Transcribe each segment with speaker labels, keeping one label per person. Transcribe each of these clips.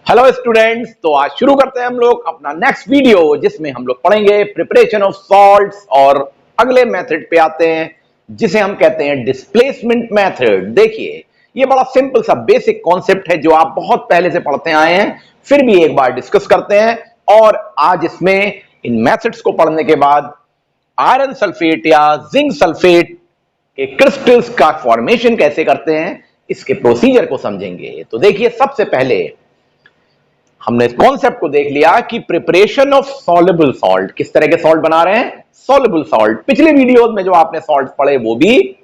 Speaker 1: Hello students, तो आज शुरू करते हैं हम लोग अपना नेक्स्ट वीडियो जिसमें हम लोग पढ़ेंगे प्रिपरेशन ऑफ सॉल्ट्स और अगले मेथड पे आते हैं जिसे हम कहते हैं डिस्प्लेसमेंट मेथड। देखिए, ये बड़ा सिंपल सा बेसिक कॉन्सेप्ट है जो आप बहुत पहले से पढ़ते आए हैं, फिर भी एक बार डिस्कस करते हैं। और आज इसमें इन मेथड्स को पढ़ने के बाद आयरन सल्फेट या जिंक सल्फेट के क्रिस्टल्स का फॉर्मेशन कैसे करते हैं, इसके प्रोसीजर को समझेंगे। तो देखिए, सबसे पहले हमने इस कॉन्सेप्ट को देख लिया कि प्रिपरेशन ऑफ सॉल्युबल सॉल्ट, किस तरह के सॉल्ट बना रहे हैं, सॉल्युबल सॉल्ट। पिछले वीडियोस में जो आपने सॉल्ट पढ़े वो भी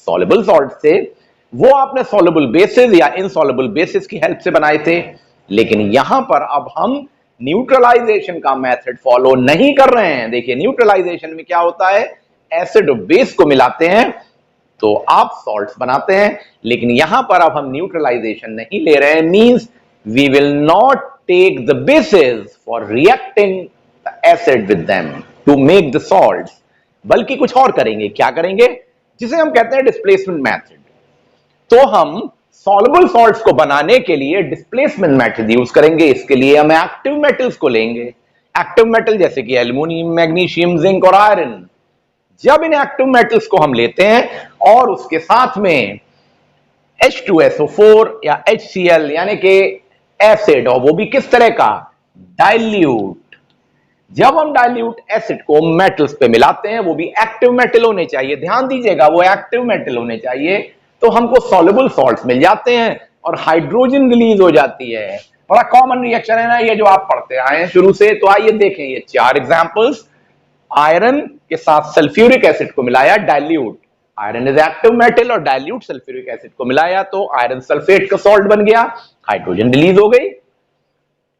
Speaker 1: सॉल्युबल सॉल्ट से, वो आपने सॉल्युबल बेसिस या इनसॉल्युबल बेसिस की हेल्प से बनाए थे। लेकिन यहां पर अब हम न्यूट्रलाइजेशन का मेथड फॉलो नहीं कर रहे हैं। देखिए, न्यूट्रलाइजेशन में क्या होता है, एसिड और बेस को मिलाते हैं तो आप सॉल्ट्स बनाते हैं, लेकिन यहां पर अब हम न्यूट्रलाइजेशन नहीं ले रहे हैं। Means we will not take the bases for reacting the acid with them to make the salts, बल्कि कुछ और करेंगे। क्या करेंगे, जिसे हम कहते हैं डिस्प्लेसमेंट मेथड। तो हम सॉल्युबल सॉल्ट्स को बनाने के लिए डिस्प्लेसमेंट मेथड यूज करेंगे। इसके लिए हम एक्टिव मेटल्स को लेंगे। एक्टिव मेटल जैसे कि एल्युमिनियम, मैग्नीशियम, जिंक और आयरन। जब इन एक्टिव मेटल्स को हम लेते हैं और उसके साथ में H2SO4 या HCl यानी कि एसिड, और वो भी किस तरह का, डाइल्यूट। जब हम डाइल्यूट एसिड को मेटल्स पे मिलाते हैं, वो भी एक्टिव मेटल होने चाहिए, ध्यान दीजिएगा, वो एक्टिव मेटल होने चाहिए, तो हमको सॉल्युबल सॉल्ट्स मिल जाते हैं और हाइड्रोजन रिलीज हो जाती है। बड़ा कॉमन रिएक्शन है ना ये, जो आप पढ़ते आए हैं शुरू से। तो आइए देखें ये चार एग्जांपल्स। आयरन के साथ सल्फ्यूरिक एसिड को मिलाया, dilute, iron is active metal, और डाइल्यूट सल्फ्यूरिक एसिड को मिलाया तो आयरन सल्फेट का सॉल्ट बन गया, हाइड्रोजन रिलीज हो गई।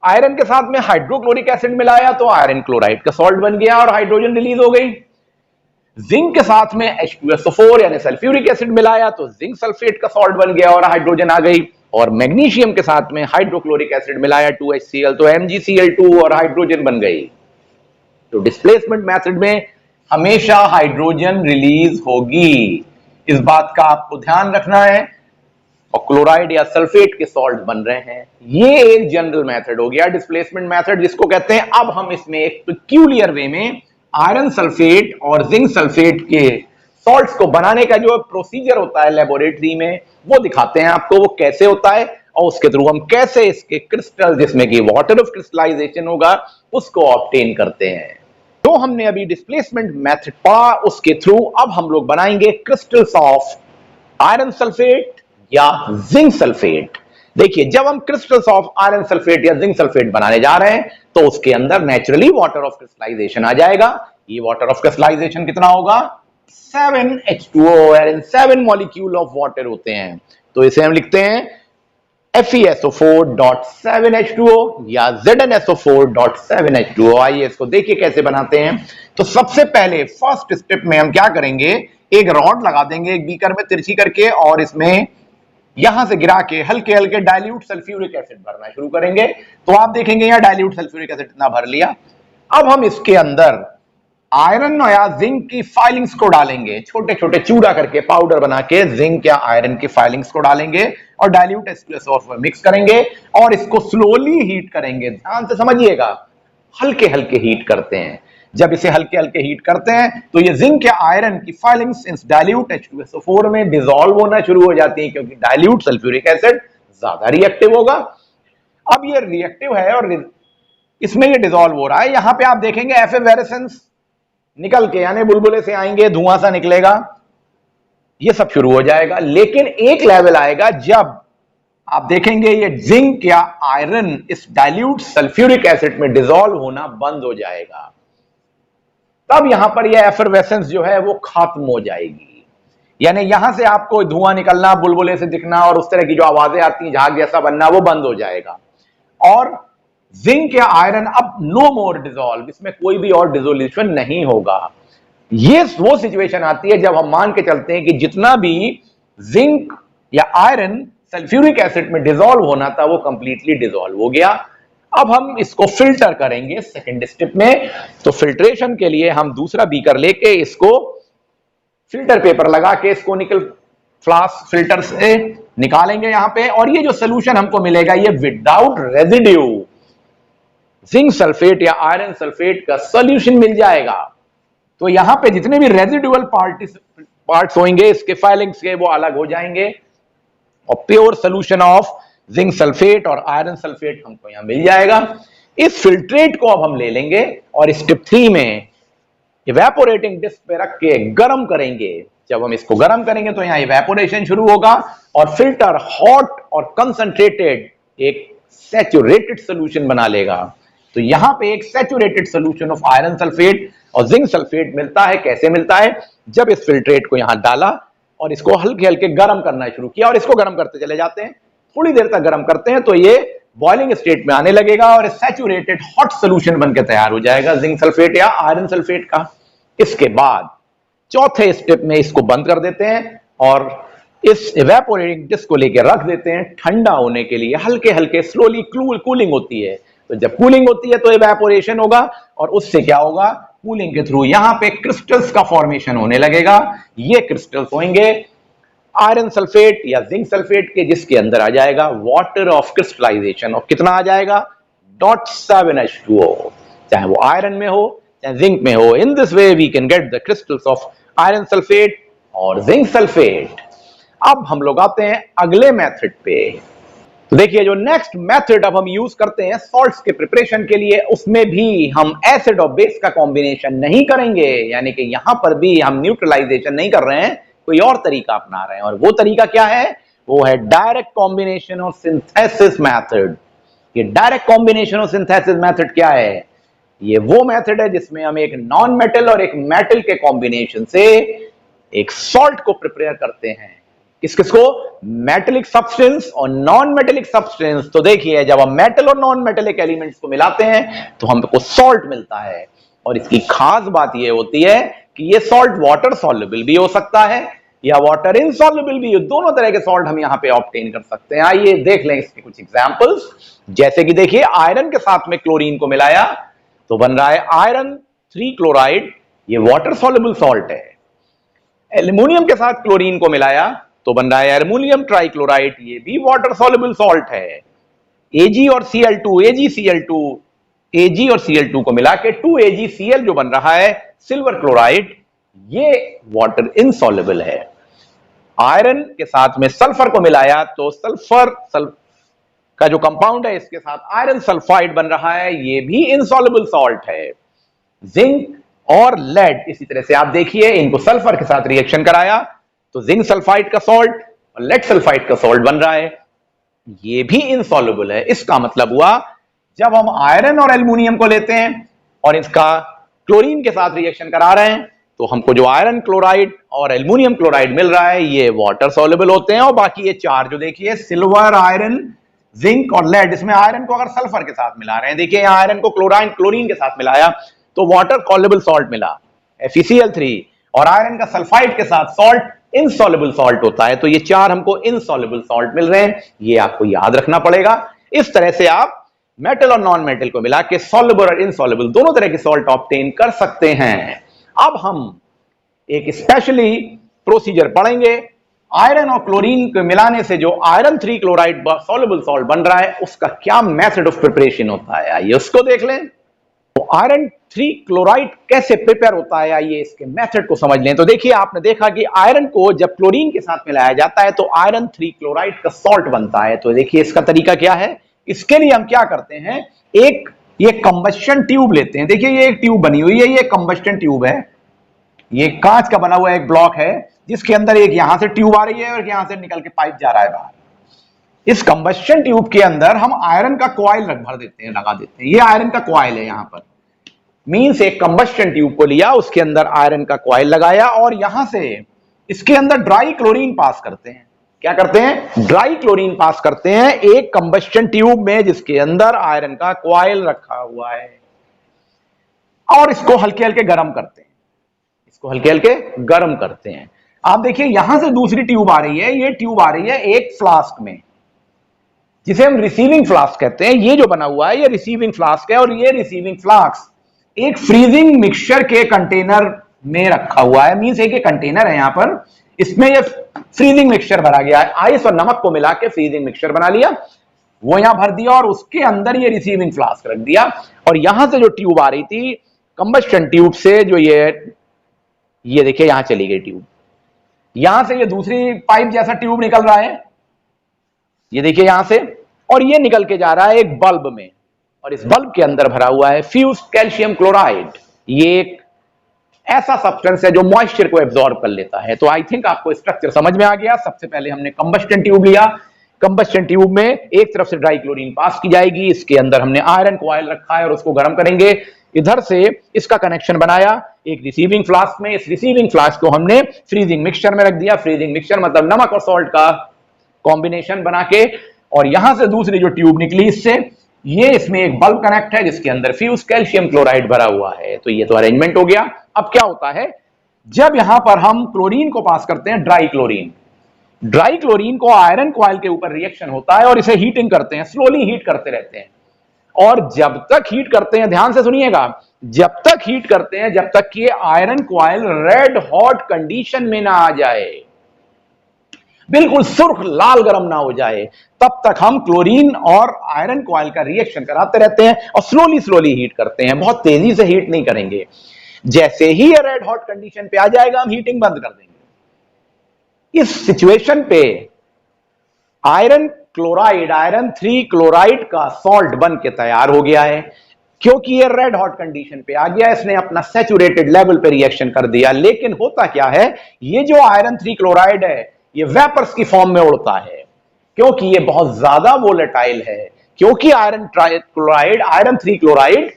Speaker 1: आयरन के साथ में हाइड्रोक्लोरिक एसिड मिलाया तो आयरन क्लोराइड का सॉल्ट बन गया और हाइड्रोजन रिलीज हो गई। जिंक के साथ में H2SO4 यानी सल्फ्यूरिक एसिड मिलाया तो जिंक सल्फेट का सॉल्ट बन गया और हाइड्रोजन आ गई। और मैग्नीशियम के साथ में हाइड्रोक्लोरिक एसिड मिलाया 2HCl तो MgCl2 और हाइड्रोजन बन गई। तो डिस्प्लेसमेंट मेथड में हमेशा हाइड्रोजन रिलीज होगी, इस बात का आपको ध्यान रखना है। और क्लोराइड या सल्फेट के सॉल्ट बन रहे हैं। ये एक जनरल मेथड हो गया डिस्प्लेसमेंट मेथड, जिसको कहते हैं। अब हम इसमें एक पेक्यूलियर वे में आयरन सल्फेट और जिंक सल्फेट के सॉल्ट्स को बनाने का जो प्रोसीजर होता है लेबोरेटरी में, वो दिखाते हैं आपको वो कैसे होता है, और उसके थ्रू हम कैसे इसके क्रिस्टल, जिसमें कि वाटर ऑफ क्रिस्टलाइजेशन होगा, उसको ऑब्टेन करते हैं। तो हमने अभी डिस्प्लेसमेंट मेथड पढ़ा, उसके थ्रू अब हम लोग बनाएंगे क्रिस्टल्स ऑफ आयरन सल्फेट या जिंक सल्फेट। देखिए, जब हम क्रिस्टल्स ऑफ आयरन सल्फेट या जिंक सल्फेट बनाने जा रहे हैं तो उसके अंदर नेचुरली वाटर ऑफ क्रिस्टलाइजेशन आ जाएगा। ये वाटर ऑफ क्रिस्टलाइजेशन कितना होगा, 7H2O, यानी 7 मॉलिक्यूल ऑफ वाटर होते हैं। तो इसे हम लिखते हैं FeSO4.7H2O या ZnSO4.7H2O। आइए इसको देखिए कैसे बनाते हैं। तो सबसे पहले फर्स्ट स्टेप में हम क्या करेंगे, एक रॉड लगा देंगे एक बीकर में तिरछी करके, और इसमें यहां से गिरा के हल्के हल्के डाइल्यूट सल्फ्यूरिक एसिड भरना शुरू करेंगे। तो आप देखेंगे यहां डाइल्यूट सल्फ्यूरिक एसिड इतना भर लिया। अब हम इसके अंदर आयरन या जिंक की फाइलिंग्स को डालेंगे, छोटे छोटे चूड़ा करके पाउडर बना के जिंक या आयरन की फाइलिंग्स को डालेंगे और डाइल्यूट H2SO4 में मिक्स करेंगे और इसको स्लोली हीट करेंगे। ध्यान से समझिएगा, हल्के हल्के हीट करते हैं। जब इसे हल्के हल्के हीट करते हैं तो ये जिंक या आयरन की फाइलिंग्स इस डाइल्यूट H2SO4 में डिसॉल्व होना शुरू हो जाती है, क्योंकि डाइल्यूट सल्फ्यूरिक एसिड ज्यादा रिएक्टिव होगा। अब ये रिएक्टिव है और इसमें ये डिसॉल्व हो रहा है। यहां पे आप देखेंगे एफेवेरेसेंस निकल के, यानी बुलबुले से आएंगे, धुआं सा निकलेगा, ये सब शुरू हो जाएगा। लेकिन एक लेवल आएगा जब आप देखेंगे ये जिंक या आयरन इस डाइल्यूट सल्फ्यूरिक एसिड में डिसॉल्व होना बंद हो जाएगा। तब यहां पर ये एफरवेसेंस जो है वो खत्म हो जाएगी, यानी यहां से आपको धुआं निकलना, बुलबुले से दिखना और उस तरह की जो आवाजें आती हैं, झाग जैसा बनना, वो बंद हो जाएगा। और जिंक या आयरन अब नो मोर डिसॉल्व, इसमें कोई भी और डिसोल्यूशन नहीं होगा। ये वो सिचुएशन आती है जब हम मान के चलते हैं कि जितना भी जिंक या आयरन सल्फ्यूरिक एसिड में डिसॉल्व होना था वो कंप्लीटली डिसॉल्व हो गया। अब हम इसको फिल्टर करेंगे सेकंड स्टेप में। तो फिल्ट्रेशन के लिए हम दूसरा बीकर लेके इसको फिल्टर पेपर लगा के इसको निकल फ्लास्क फिल्टर से निकालेंगे यहां पे, और ये जो सोल्यूशन हमको मिलेगा ये विदाउट रेजिड्यू जिंक सल्फेट या आयरन सल्फेट का सोल्यूशन मिल जाएगा। तो यहां पे जितने भी रेजिडुअल पार्ट्स होंगे इसके फाइलिंग्स के वो अलग हो जाएंगे, और pure solution of zinc sulphate और आयरन सल्फेट हमको यहां मिल जाएगा। इस फिल्ट्रेट को अब हम ले लेंगे और स्टेप 3 में इवेपोरेटिंग डिस्क पे रख के गर्म करेंगे। जब हम इसको गर्म करेंगे तो यहां इवेपोरेशन शुरू होगा और फिल्टर हॉट और कंसंट्रेटेड एक सैचुरेटेड सॉल्यूशन बना लेगा। तो यहां पे एक saturated solution of iron sulphate और जिंक सल्फेट मिलता है। कैसे मिलता है? जब इस फिल्ट्रेट को यहां डाला और इसको हल्के हल्के गर्म करना शुरू किया, और इसको गर्म करते चले जाते हैं, थोड़ी देर तक गर्म करते हैं तो ये बॉइलिंग स्टेट में आने लगेगा और सैचुरेटेड हॉट सॉल्यूशन बनकर तैयार हो जाएगा जिंक सल्फेट या आयरन सल्फेट का। इसके बाद चौथे स्टेप में इसको बंद कर देते हैं और इस इवेपोरेटिंग डिस्क को लेकर रख देते हैं ठंडा होने के लिए। हल्के हल्के स्लोली कूलिंग होती है, तो जब कूलिंग होती है तो इवेपोरेशन होगा और उससे क्या होगा, कूलिंग के थ्रू यहां पे क्रिस्टल्स का फॉर्मेशन होने लगेगा। ये क्रिस्टल्स होंगे आयरन सल्फेट या जिंक सल्फेट के, जिसके अंदर आ जाएगा वाटर ऑफ क्रिस्टलाइजेशन, और कितना आ जाएगा 0.7H2O, चाहे वो आयरन में हो चाहे जिंक में हो। In this way we can get the crystals of iron sulphate और जिंक सल्फेट। अब हम लोग आते हैं अगले मेथड पे। तो देखिए जो नेक्स्ट मेथड अब हम यूज करते हैं सॉल्ट्स के प्रिपरेशन के लिए, उसमें भी हम एसिड और बेस का कॉम्बिनेशन नहीं करेंगे, यानी कि यहां पर भी हम न्यूट्रलाइजेशन नहीं कर रहे हैं, कोई और तरीका अपना रहे हैं। और वो तरीका क्या है? वो है डायरेक्ट कॉम्बिनेशन और सिंथेसिस मेथड। ये डायरेक्ट कॉम्बिनेशन और सिंथेसिस मेथड क्या है? ये वो मेथड है जिसमें हम एक नॉन मेटल और एक मेटल के कॉम्बिनेशन से एक सॉल्ट को प्रिपेयर करते हैं। किसको? मेटेलिक सब्सटेंस और नॉन मेटेलिक सब्सटेंस। तो देखिए जब हम मेटल और नॉन मेटेलिक एलिमेंट्स को मिलाते हैं तो हमको सॉल्ट मिलता है, और इसकी खास बात यह होती है कि ये सॉल्ट वाटर सॉल्युबल भी हो सकता है या वाटर इनसॉल्युबल भी हो। दोनों तरह के सॉल्ट हम यहां पे ऑब्टेन कर सकते हैं। आइए देख लें इसके कुछ एग्जांपल्स। जैसे कि देखिए आयरन के साथ में क्लोरीन को मिलाया तो बन रहा है आयरन 3 क्लोराइड, ये वाटर सॉल्युबल सॉल्ट है। एल्युमिनियम के साथ क्लोरीन को मिलाया तो बन रहा है एल्युमिनियम ट्राइक्लोराइड, ये भी वाटर सॉल्युबल सॉल्ट है। Ag और Cl2, AgCl2, Ag और Cl2 को मिला के 2AgCl जो बन रहा है सिल्वर क्लोराइड, ये वाटर इनसॉल्युबल है। आयरन के साथ में सल्फर को मिलाया तो सल्फर का जो कंपाउंड है इसके साथ आयरन सल्फाइड बन रहा है, ये भी इनसॉल्युबल सॉल्ट है। जिंक और लेड इसी तरह से आप देखिए, इनको सल्फर के साथ रिएक्शन कराया तो जिंक सल्फाइड का सॉल्ट और लेड सल्फाइड का सॉल्ट बन रहा है, ये भी इनसॉल्युबल है। इसका मतलब हुआ जब हम आयरन और एल्युमिनियम को लेते हैं और इसका क्लोरीन के साथ रिएक्शन करा रहे हैं तो हमको जो आयरन क्लोराइड और एल्युमिनियम क्लोराइड मिल रहा है ये वाटर सॉल्युबल होते हैं। और बाकी ये चार जो देखिए सिल्वर, आयरन, जिंक और लेड, इसमें आयरन को अगर सल्फर के साथ मिला रहे हैं, देखिए यहां आयरन को क्लोरीन के साथ मिलाया तो वाटर सॉल्युबल सॉल्ट मिला FeCl3, और आयरन का सल्फाइड के साथ सॉल्ट इनसॉल्युबल सॉल्ट होता है। तो ये चार हमको इनसॉल्युबल सॉल्ट मिल रहे हैं, ये आपको याद रखना पड़ेगा। इस तरह से आप मेटल और नॉन मेटल को मिला के सॉल्युबल और इनसॉल्युबल दोनों तरह के सॉल्ट ऑब्टेन कर सकते हैं। अब हम एक स्पेशली प्रोसीजर पढ़ेंगे। आयरन और क्लोरीन को मिलाने से जो आयरन 3 क्लोराइड सॉल्युबल सॉल्ट बन रहा है उसका क्या मेथड ऑफ प्रिपरेशन होता है, आइए उसको देख लें। तो आयरन 3 क्लोराइड कैसे प्रिपेयर होता है, आइए इसके मेथड को समझ लें। तो देखिए आपने देखा कि आयरन को जब क्लोरीन के साथ मिलाया जाता है तो आयरन 3 क्लोराइड का सॉल्ट बनता है। तो देखिए इसका तरीका क्या है। इसके लिए हम क्या करते हैं, एक ये कंबस्शन ट्यूब लेते हैं। देखिए ये एक ट्यूब बनी हुई है, ये कंबस्शन ट्यूब है, ये कांच का बना हुआ एक ब्लॉक है जिसके अंदर एक यहां से ट्यूब आ रही है और यहां से निकल के पाइप जा रहा है बाहर। इस कंबस्शन ट्यूब के अंदर हम आयरन का कॉइल भर देते हैं, लगा देते हैं। ये आयरन का कॉइल है, यहां पर मींस एक कंबस्शन ट्यूब को लिया, उसके अंदर आयरन का कॉइल लगाया और यहां से इसके अंदर ड्राई क्लोरीन पास करते हैं। क्या करते हैं, ड्राई क्लोरीन पास करते हैं एक कंबस्शन ट्यूब में जिसके अंदर आयरन का कॉइल रखा हुआ है, और इसको हल्के हल्के गर्म करते हैं। इसको हल्के हल्के गर्म करते हैं। आप देखिए यहां से दूसरी ट्यूब आ रही है, ये ट्यूब आ रही है एक फ्लास्क में जिसे हम रिसीविंग फ्लास्क कहते हैं। ये जो बना हुआ है ये रिसीविंग फ्लास्क है, और ये रिसीविंग फ्लास्क एक फ्रीजिंग मिक्सचर के कंटेनर में रखा हुआ है। मींस एक कंटेनर है, यहां पर इसमें ये फ्रीजिंग मिक्सचर भरा गया है, आइस और नमक को मिला के फ्रीजिंग मिक्सचर बना लिया, वो यहां भर दिया और उसके अंदर ये रिसीविंग फ्लास्क रख दिया। और यहां से जो ट्यूब आ रही थी कंबस्शन ट्यूब से, जो ये देखिए यहां चली गई ट्यूब, यहां से ये दूसरी पाइप जैसा ट्यूब निकल रहा है, ये देखिए यहां से, और ये निकल के जा रहा है एक बल्ब में, और इस बल्ब के अंदर भरा हुआ है फ्यूज्ड कैल्शियम क्लोराइड। ये एक ऐसा सब्सटेंस है जो मॉइस्चर को एब्जॉर्ब कर लेता है। तो आई थिंक आपको स्ट्रक्चर समझ में आ गया। सबसे पहले हमने कंबस्टन ट्यूब लिया, कंबस्टन ट्यूब में एक तरफ से ड्राई क्लोरीन पास की जाएगी, इसके अंदर हमने आयरन कॉइल रखा है और उसको गर्म करेंगे। इधर से इसका कनेक्शन बनाया एक रिसीविंग फ्लास्क में, इस रिसीविंग फ्लास्क को हमने फ्रीजिंग मिक्सचर में रख दिया। फ्रीजिंग मिक्सचर मतलब नमक और सॉल्ट का कॉम्बिनेशन बना के, और यहां से दूसरी जो ट्यूब निकली इससे, ये इसमें एक बल्ब कनेक्ट है जिसके अंदर फ्यूज कैल्शियम क्लोराइड भरा हुआ है। तो ये तो अरेंजमेंट हो गया। अब क्या होता है, जब यहां पर हम क्लोरीन को पास करते हैं, ड्राई क्लोरीन को आयरन कॉइल के ऊपर रिएक्शन होता है और इसे हीटिंग करते हैं, स्लोली हीट करते रहते हैं। और जब तक हीट करते हैं, ध्यान से सुनिएगा, जब तक हीट करते हैं जब तक कि iron coil red hot condition में ना आ जाए, बिल्कुल सुर्ख लाल गरम ना हो जाए, तब तक हम क्लोरीन और आयरन कॉइल का रिएक्शन कराते रहते हैं और स्लोली हीट करते हैं। बहुत तेजी से हीट नहीं करेंगे। जैसे ही ये रेड हॉट कंडीशन पे आ जाएगा हम हीटिंग बंद कर देंगे। इस सिचुएशन पे आयरन क्लोराइड, आयरन 3 क्लोराइड का सॉल्ट बन के तैयार हो गया है। क्योंकि ये रेड हॉट कंडीशन पे आ गया, इसने अपना सैचुरेटेड लेवल पे रिएक्शन कर दिया। लेकिन होता क्या है, ये जो आयरन 3 क्लोराइड है ये वेपर्स की फॉर्म में उड़ता है, क्योंकि ये बहुत ज्यादा वोलेटाइल है। क्योंकि आयरन क्लोराइड, आयरन 3 क्लोराइड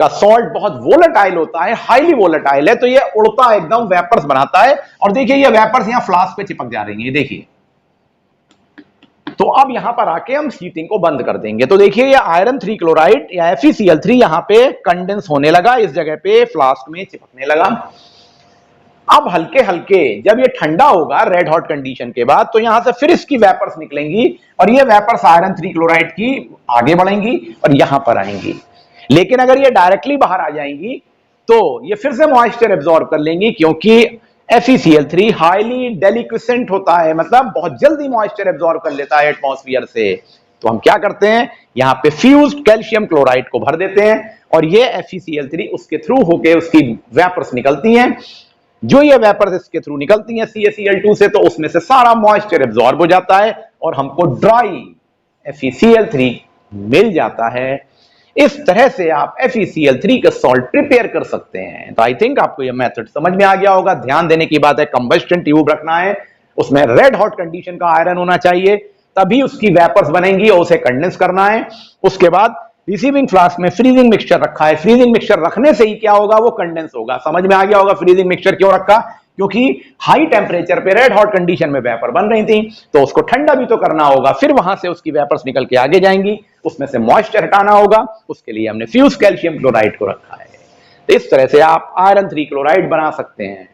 Speaker 1: का सॉल्ट बहुत वोलेटाइल होता है, हाईली वोलेटाइल है, तो ये उड़ता है, एकदम वेपर्स बनाता है। और देखिए ये वेपर्स यहां फ्लास्क पे चिपक जा रही है, देखिए। तो अब यहां पर आके हम हीटिंग को बंद कर देंगे। तो देखिए ये आयरन 3 क्लोराइड या FeCl3 यहां पे कंडेंस होने लगा, इस जगह पे फ्लास्क में चिपकने लगा। अब हल्के हल्के जब ये ठंडा होगा रेड हॉट कंडीशन के बाद, तो यहां से फिर इसकी वेपर्स निकलेंगी और ये वेपर्स आयरन 3 क्लोराइड की आगे बढ़ेंगी और यहां पर आएंगी। लेकिन अगर ये डायरेक्टली बाहर आ जाएंगी तो ये फिर से मॉइस्चर एब्जॉर्ब कर लेंगी, क्योंकि FeCl3 हाईली डेलिक्विसेंट होता है, मतलब बहुत जल्दी मॉइस्चर एब्जॉर्ब कर लेता है एटमॉस्फेयर से। तो हम क्या करते हैं, यहां पे फ्यूज्ड कैल्शियम क्लोराइड को भर देते हैं और ये FeCl3 उसके थ्रू होके उसकी वेपर्स निकलती हैं। जो ये वेपर्स इसके थ्रू निकलती हैं CaCl2 से, तो उसमें से सारा मॉइस्चर एब्जॉर्ब हो जाता है और हमको ड्राई FeCl3 मिल जाता है। इस तरह से आप FeCl3 का सॉल्ट प्रिपेयर कर सकते हैं। तो आई थिंक आपको यह मेथड समझ में आ गया होगा। ध्यान देने की बात है, कंबस्टन ट्यूब रखना है, उसमें रेड हॉट कंडीशन का आयरन होना चाहिए, तभी उसकी वेपर्स बनेंगी और उसे कंडेंस करना है। उसके बाद रिसीविंग फ्लास्क में फ्रीजिंग मिक्सचर रखा है, फ्रीजिंग मिक्सचर रखने से ही क्या होगा, वो कंडेंस होगा। समझ में आ गया होगा फ्रीजिंग मिक्सचर क्यों रखा, क्योंकि हाई टेम्परेचर पे रेड हॉट कंडीशन में वेपर बन रही थी, तो उसको ठंडा भी तो करना होगा, फिर वहां से उसकी वेपर्स निकल के आगे जाएंगी, उसमें से मॉइस्चर हटाना होगा, उसके लिए हमने फ्यूज कैल्शियम क्लोराइड को रखा है। तो इस तरह से आप आयरन 3 क्लोराइड बना सकते हैं।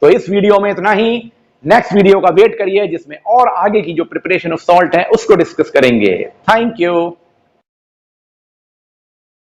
Speaker 1: तो इस वीडियो में इतना ही, नेक्स्ट वीडियो का वेट करिए जिसमें और आगे की जो प्रिपरेशन ऑफ सॉल्ट है उसको डिस्कस करेंगे। Thank you.